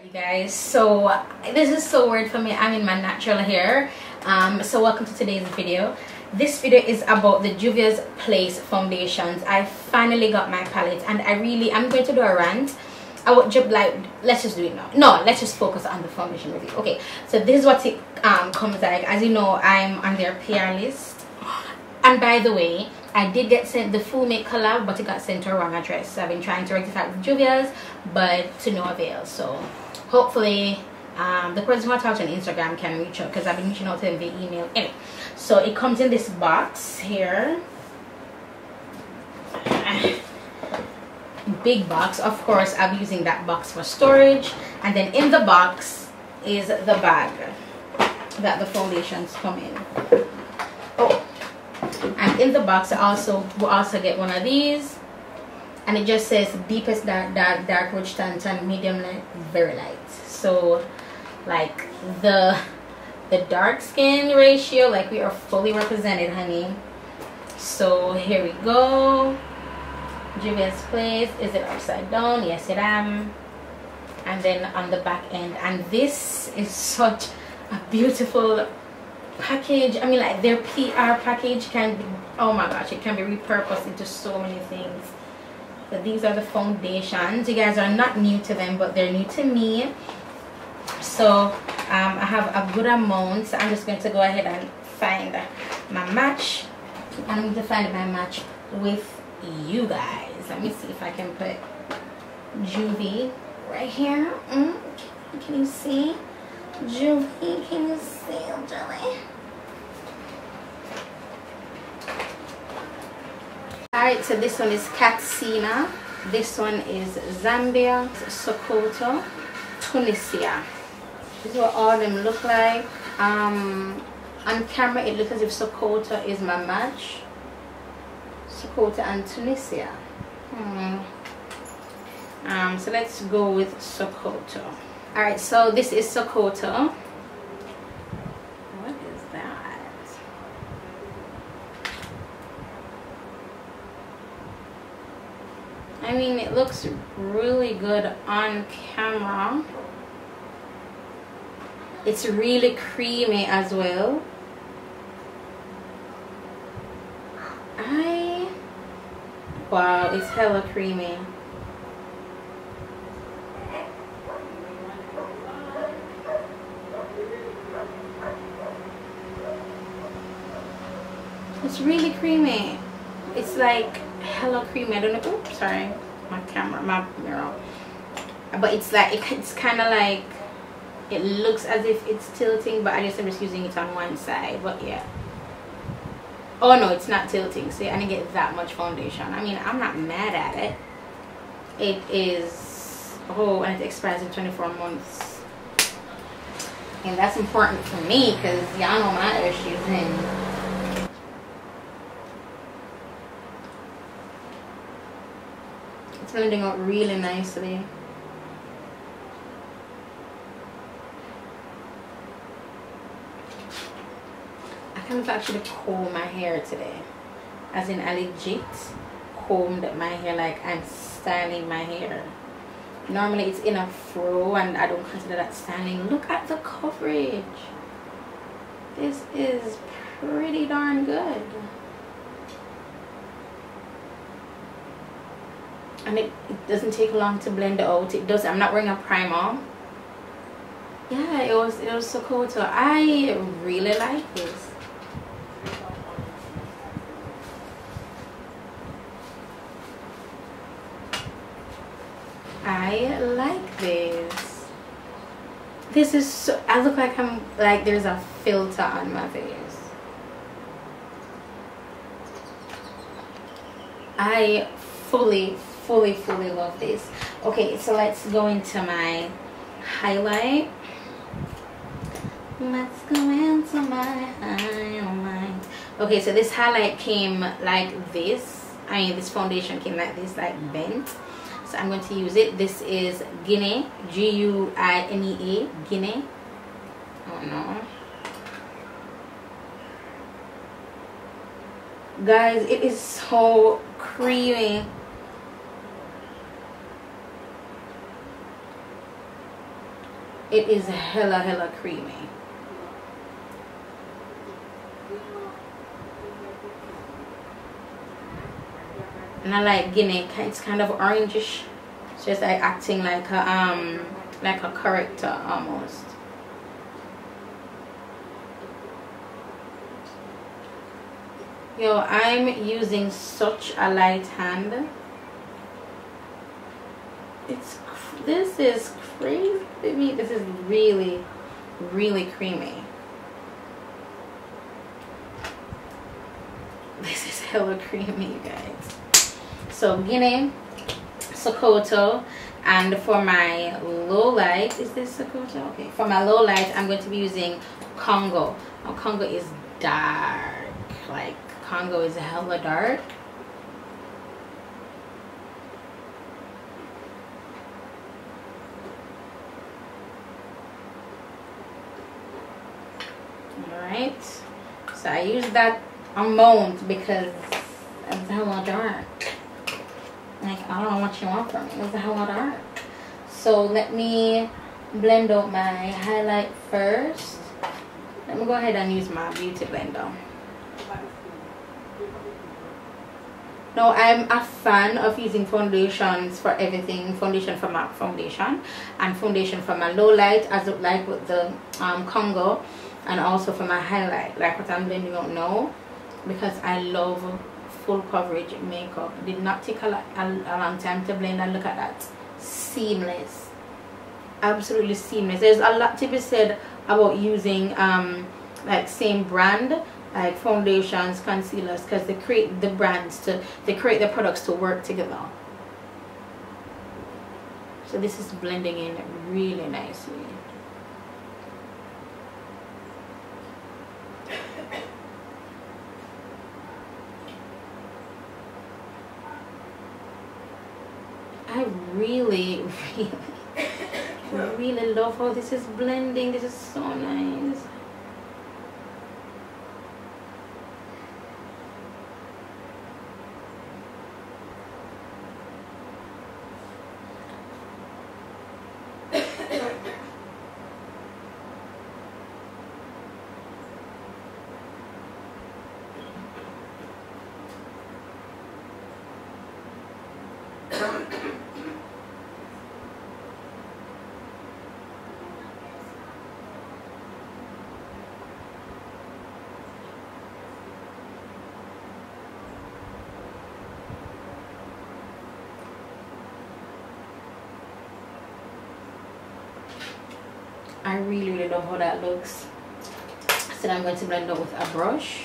You guys, so this is so weird for me. I'm in my natural hair. So welcome to today's video. This video is about the JUVIAS Place foundations. I finally got my palette and I'm going to do a rant. I would just like, let's just do it now. No, let's just focus on the foundation review. Okay, so this is what it comes like. As you know, I'm on their PR list. And by the way, I did get sent the full make collab, but it got sent to a wrong address. So I've been trying to rectify with JUVIAS, but to no avail. So hopefully the person who I talked to on Instagram can reach out, because I've been reaching out to them via email. Anyway, so it comes in this box here. Big box. Of course, I'll be using that box for storage. And then in the box is the bag that the foundations come in. Oh, and in the box we'll also get one of these, and it just says deepest dark rouge tan, medium light, very light. So like the dark skin ratio, like we are fully represented, honey. So here we go. JUVIAS Place. Is it upside down? Yes, it am. And then on the back end, and this is such a beautiful package. I mean, like their PR package can be, oh my gosh, it can be repurposed into so many things. So these are the foundations. You guys are not new to them, but they're new to me. So I have a good amount, so I'm just going to go ahead and find my match. I'm going to find my match with you guys. Let me see if I can put Juvie right here. Can you see? Juvie, can you see, Jelly? Alright, so this one is Katsina. This one is Zambia, Sokoto, Tunisia. This is what all of them look like. On camera, it looks as if Sokoto is my match. Sokoto and Tunisia. So let's go with Sokoto. Alright, so this is Sokoto. What is that? I mean, it looks really good on camera. It's really creamy as well. Wow, it's hella creamy. It's really creamy. It's like hella creamy. I don't know. Oops, sorry, my mirror. But it's like it's kind of like, it looks as if it's tilting, but I'm just using it on one side. But yeah. Oh no, it's not tilting. See, I didn't get that much foundation. I mean, I'm not mad at it. It is, oh, and it expires in 24 months. And that's important for me, because y'all know my issues. And it's blending out really nicely. I can't actually comb my hair today, as in I legit combed my hair like I'm styling my hair. Normally it's in a fro and I don't consider that styling. Look at the coverage. This is pretty darn good. And it doesn't take long to blend out. It does. I'm not wearing a primer. Yeah, it was Sokoto. I really like this. I like this. This is so, I look like I'm like there's a filter on my face. I fully love this. Okay, so let's go into my highlight. Let's go into my highlight. Okay, so this highlight came like this. I mean, this foundation came like this, like bent. So I'm going to use it. This is Guinea, G-U-I-N-E-A, Guinea. Oh no. Guys, it is so creamy. It is hella creamy. And I like Guinea. It's kind of orangish. It's just like acting like a character almost. Yo, I'm using such a light hand. This is crazy. This is really creamy. This is hella creamy, you guys. So Guinea, Sokoto, and for my low light, is this Sokoto? Okay, for my low light, I'm going to be using Congo. Now Congo is dark, like Congo is hella dark. Alright, so I use that amount because it's hella dark. Like, I don't know what you want from me. It's hella dark. So let me blend out my highlight first. Let me go ahead and use my beauty blender. Now, I'm a fan of using foundations for everything. Foundation for my foundation and foundation for my low light, as it like with the Congo, and also for my highlight, like what I'm blending out now, because I love full coverage makeup. It did not take a long time to blend, and look at that, seamless, absolutely seamless. There's a lot to be said about using like same brand, like foundations, concealers, because they create the products to work together. So this is blending in really nicely. I really love how this is blending. This is so nice. I really love how that looks. So I'm going to blend it with a brush.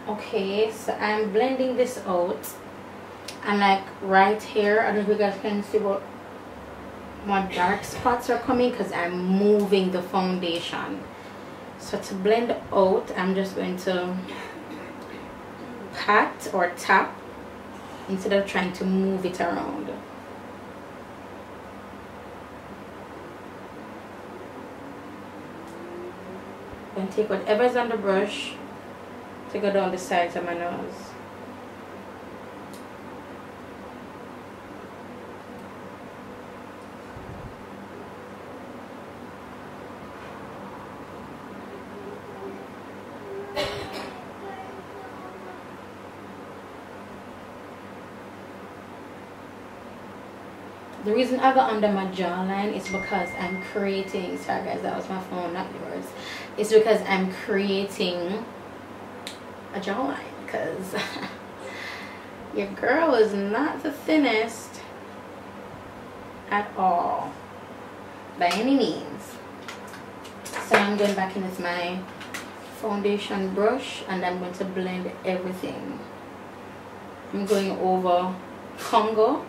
Okay, so I'm blending this out, and like right here, I don't know if you guys can see what my dark spots are coming, because I'm moving the foundation. So to blend out, I'm just going to pat or tap instead of trying to move it around. And take whatever's on the brush to go down the sides of my nose. The reason I got under my jawline is because I'm creating, sorry guys, that was my phone, not yours. It's because I'm creating a jawline, because your girl is not the thinnest at all by any means. So I'm going back in with my foundation brush, and I'm going to blend everything. I'm going over Congo,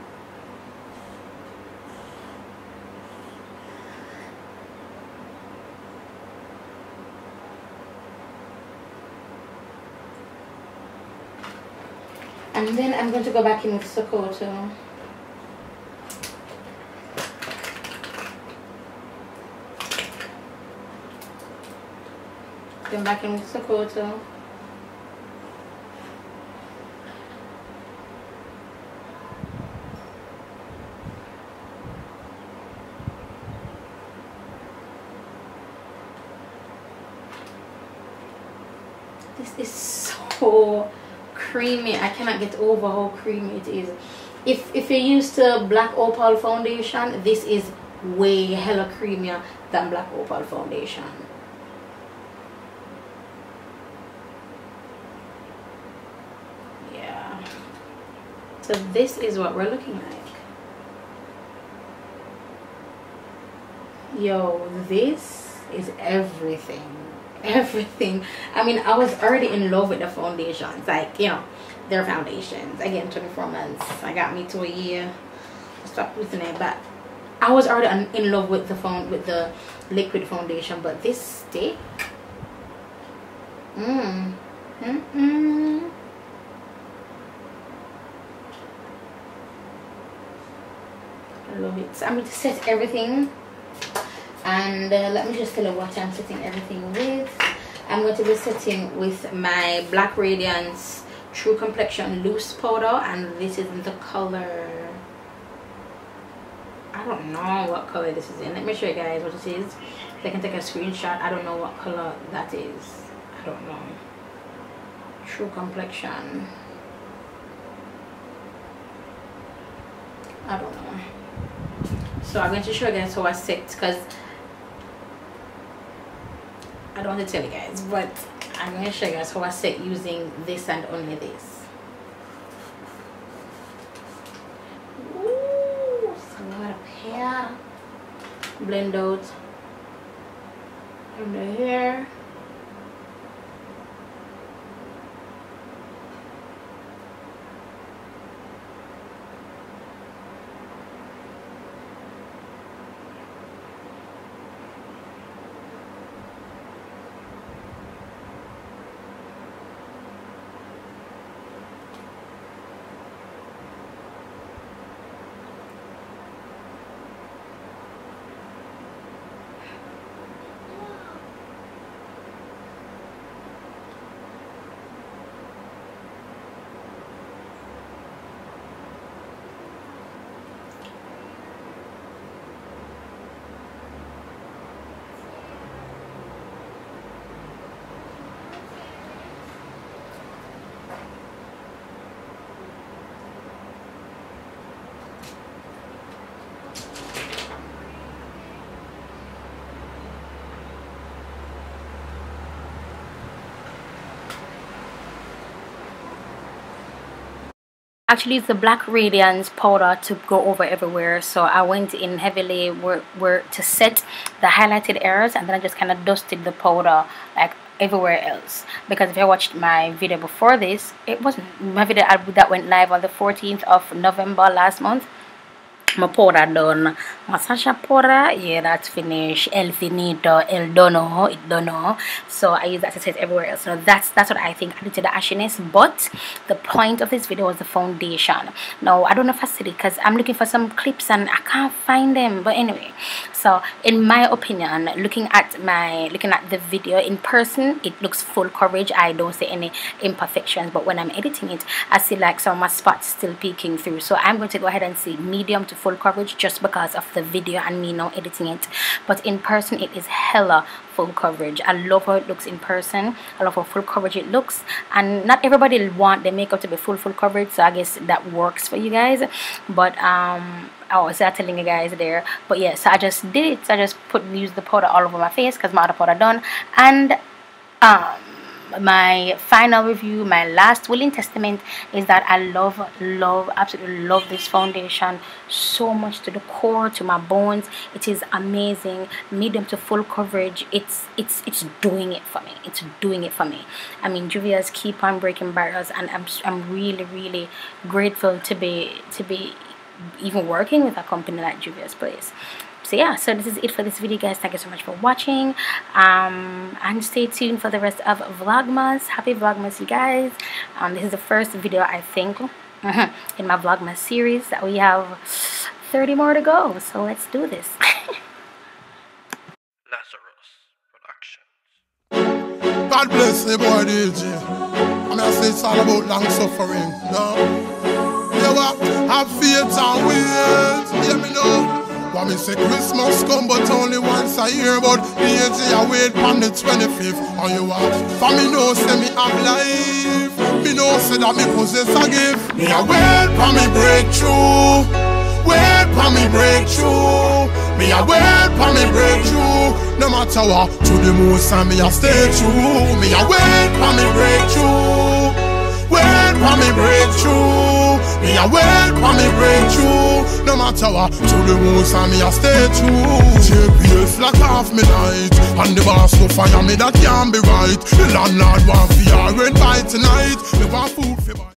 And then I'm going to go back in with Sokoto. Go back in with Sokoto. This is so creamy. I cannot get over how creamy it is. If you're used to black opal foundation, this is way hella creamier than black opal foundation. Yeah. So this is what we're looking like. Yo, this is everything. Everything. I mean, I was already in love with the foundations, like, you know, their foundations. Again, 24 months. I got me to a year. I stopped using it, but I was already in love with the liquid foundation. But this stick, I love it. So I'm going to set everything. And let me just tell you what I'm setting everything with. I'm going to be setting with my Black Radiance True Complexion Loose Powder, and this is in the color, I don't know what color this is in. Let me show you guys what it is. So I can take a screenshot. I don't know what color that is. I don't know. True Complexion. I don't know. So I'm going to show you guys how I set, because I don't want to tell you guys, but I'm going to show you guys how I set using this and only this. Ooh, so a lot of hair. Blend out from the hair. Actually, it's the Black Radiance powder to go over everywhere, so I went in heavily where to set the highlighted areas, and then I just kind of dusted the powder like everywhere else. Because if you watched my video before this, it wasn't my video that went live on the 14th of November last month. My powder done, my Sasha powder, yeah, that's finished. El finito, el dono, it dono. So I use that to set everywhere else. So that's what I think added to the ashiness. But the point of this video was the foundation. Now I don't know if I said it because I'm looking for some clips and I can't find them. But anyway, so in my opinion, looking at the video in person, it looks full coverage. I don't see any imperfections. But when I'm editing it, I see like some of my spots still peeking through. So I'm going to go ahead and say medium to full coverage just because of the video and me now editing it. But in person it is hella full coverage. I love how it looks in person. I love how full coverage it looks, and not everybody want their makeup to be full coverage, so I guess that works for you guys. But I was telling you guys there. But yeah, so I just did it. So I just used the powder all over my face because my other powder done. And my final review, my last willing testament, is that I absolutely love this foundation so much, to the core, to my bones. It is amazing. Medium to full coverage. It's doing it for me. It's doing it for me. I mean, JUVIAS keep on breaking barriers, and I'm really grateful to be even working with a company like JUVIAS, please. So yeah, so this is it for this video, guys. Thank you so much for watching, and stay tuned for the rest of Vlogmas. Happy Vlogmas, you guys. This is the first video, I think, in my Vlogmas series. We have 30 more to go, so let's do this. God bless the boy DJ. I say it's all about long suffering. No? You what? Have faith and wait. Hear me now. Want me say Christmas come but only once a year. But DJ I wait on the 25th. And you what? For me know say me have life. Me know say that me possess a gift. Me a wait for me breakthrough. Wait for me breakthrough. Me a wait for me breakthrough. No matter what, to the most and me a stay true. Me a wait for me breakthrough. Wait for me breakthrough. Me a wait for me breakthrough. No matter what, to the most and me a stay true. JUVIAS lock off me night, and the boss go fire me, that can't be right. The landlord want fear rent by tonight. Me want food for